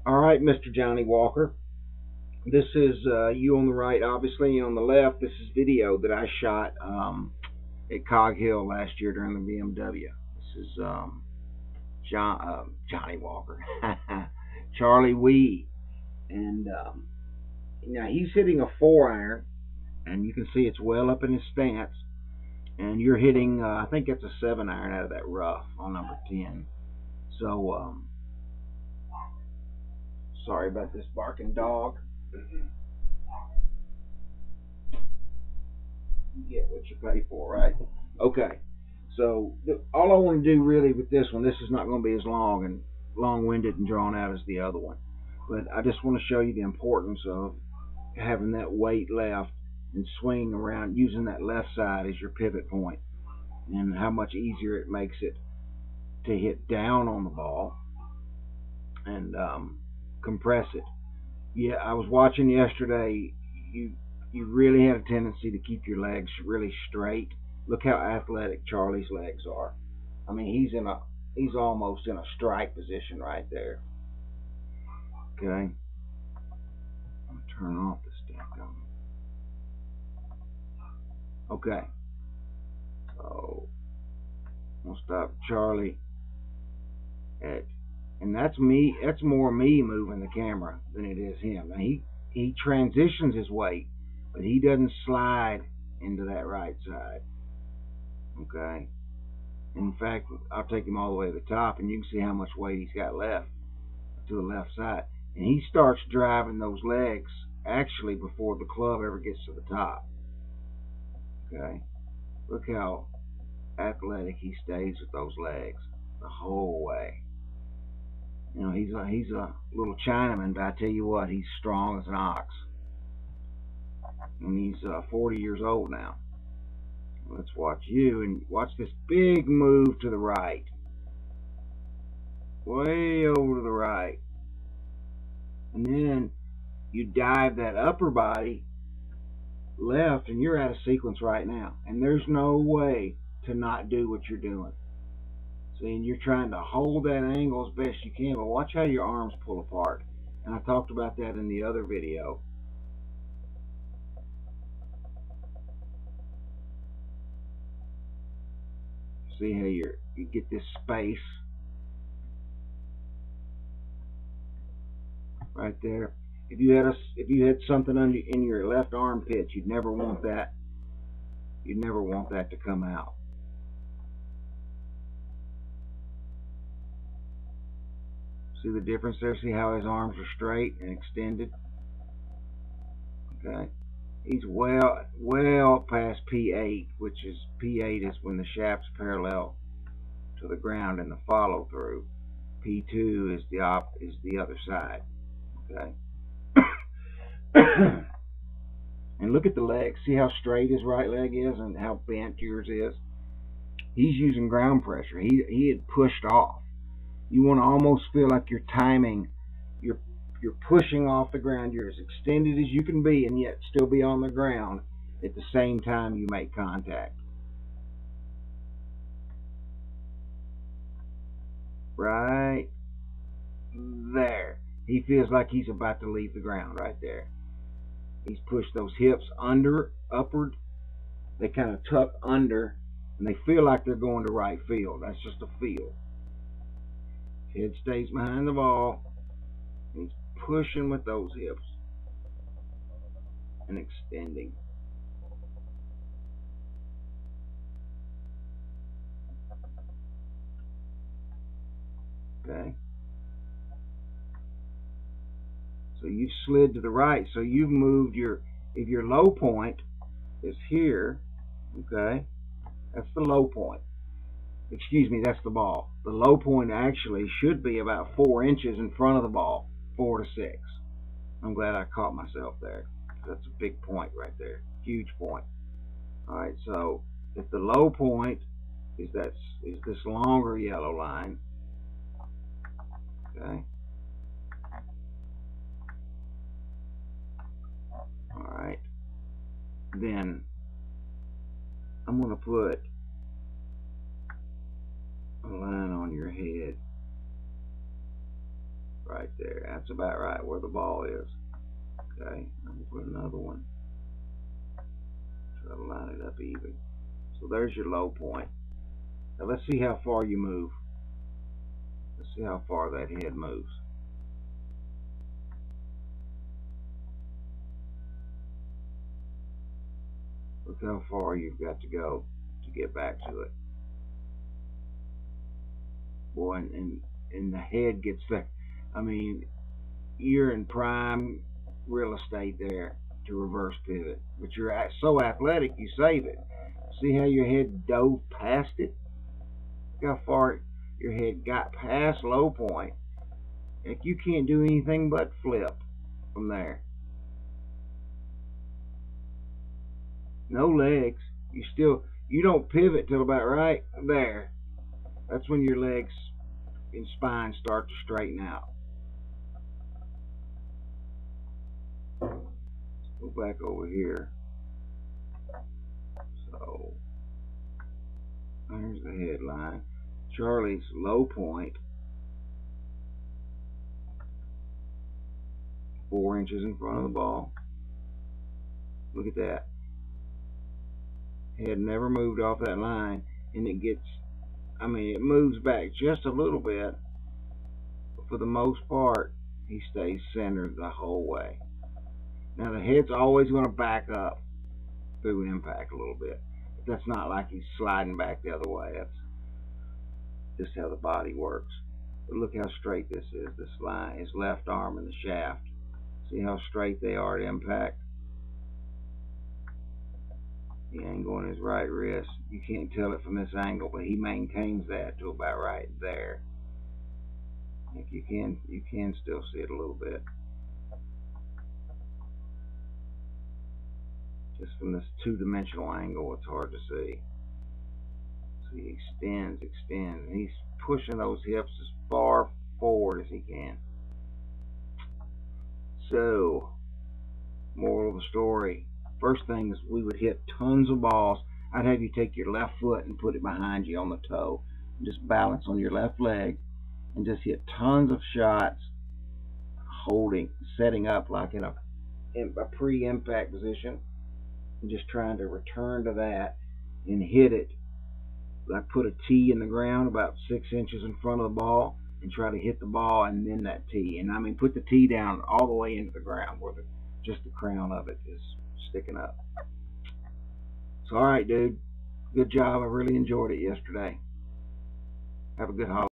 All right, Mr. Johnny Walker. This is you on the right, obviously. On the left, this is video that I shot at Cog Hill last year during the BMW. This is Johnny Walker, Charlie Wee, and now he's hitting a 4-iron, and you can see it's well up in his stance. And you're hitting, I think it's a 7-iron out of that rough on number 10. So, sorry about this barking dog. You get what you pay for, right? Okay. So all I want to do really with this one, this is not going to be as long-winded and drawn out as the other one, but I just want to show you the importance of having that weight left and swinging around, using that left side as your pivot point, and how much easier it makes it to hit down on the ball and compress it. Yeah, I was watching yesterday. You really had a tendency to keep your legs really straight. Look how athletic Charlie's legs are. I mean, he's almost in a strike position right there. Okay, I'm gonna turn off this damn. Okay, so I'm gonna stop Charlie and that's me. That's more me moving the camera than it is him. Now he transitions his weight, but he doesn't slide into that right side. Okay. In fact, I'll take him all the way to the top, and you can see how much weight he's got left to the left side. And he starts driving those legs actually before the club ever gets to the top. Okay. Look how athletic he stays with those legs the whole way. You know, he's a little Chinaman, but I tell you what, he's strong as an ox. And he's 40 years old now. Let's watch you and watch this big move to the right. Way over to the right. And then you dive that upper body left, and you're out of sequence right now. And there's no way to not do what you're doing. See, and you're trying to hold that angle as best you can, but watch how your arms pull apart. And I talked about that in the other video. See how you get this space right there. If you had something in your left armpit, you'd never want that. You'd never want that to come out. See the difference there? See how his arms are straight and extended? Okay. He's well past P8, which is P8 is when the shaft's parallel to the ground in the follow through. P2 is the other side. Okay. And look at the legs. See how straight his right leg is and how bent yours is? He's using ground pressure. He had pushed off. You want to almost feel like you're timing. You're pushing off the ground. You're as extended as you can be and yet still be on the ground at the same time you make contact. Right there. He feels like he's about to leave the ground right there. He's pushed those hips upward. They kind of tuck under, and they feel like they're going to right field. That's just a feel. Head stays behind the ball. He's pushing with those hips and extending. Okay. So you've slid to the right. So you've moved if your low point is here, okay, that's the low point. Excuse me, that's the ball. The low point actually should be about 4 inches in front of the ball, 4 to 6. I'm glad I caught myself there. That's a big point right there, huge point. All right, so if the low point is this longer yellow line, okay. All right, then I'm going to put a line on your head right right there. That's about right where the ball is. Okay, I'm going to put another one. Try to line it up even. So there's your low point. Now let's see how far you move. Let's see how far that head moves. Look how far you've got to go to get back to it. Boy, and the head gets there. I mean, you're in prime real estate there to reverse pivot. But you're so athletic, you save it. See how your head dove past it? Look how far your head got past low point. Like, you can't do anything but flip from there. No legs. You don't pivot till about right there. That's when your legs and spine start to straighten out. Let's go back over here. So there's the headline. Charlie's low point, 4 inches in front of the ball. Look at that. Head never moved off that line, and it moves back just a little bit, but for the most part, he stays centered the whole way. Now the head's always going to back up through impact a little bit, but that's not like he's sliding back the other way. That's just how the body works. But look how straight this is. This line, his left arm and the shaft. See how straight they are at impact? The angle on his right wrist, you can't tell it from this angle, but he maintains that to about right there. I think you can still see it a little bit. Just from this two-dimensional angle, it's hard to see. So he extends, and he's pushing those hips as far forward as he can. So, moral of the story. First thing is we would hit tons of balls. I'd have you take your left foot and put it behind you on the toe. And just balance on your left leg and just hit tons of shots, setting up like in a pre-impact position, and just trying to return to that and hit it. Like put a tee in the ground about 6 inches in front of the ball and try to hit the ball and then that tee. And put the tee down all the way into the ground where just the crown of it is sticking up. So, all right, dude. Good job. I really enjoyed it yesterday. Have a good holiday.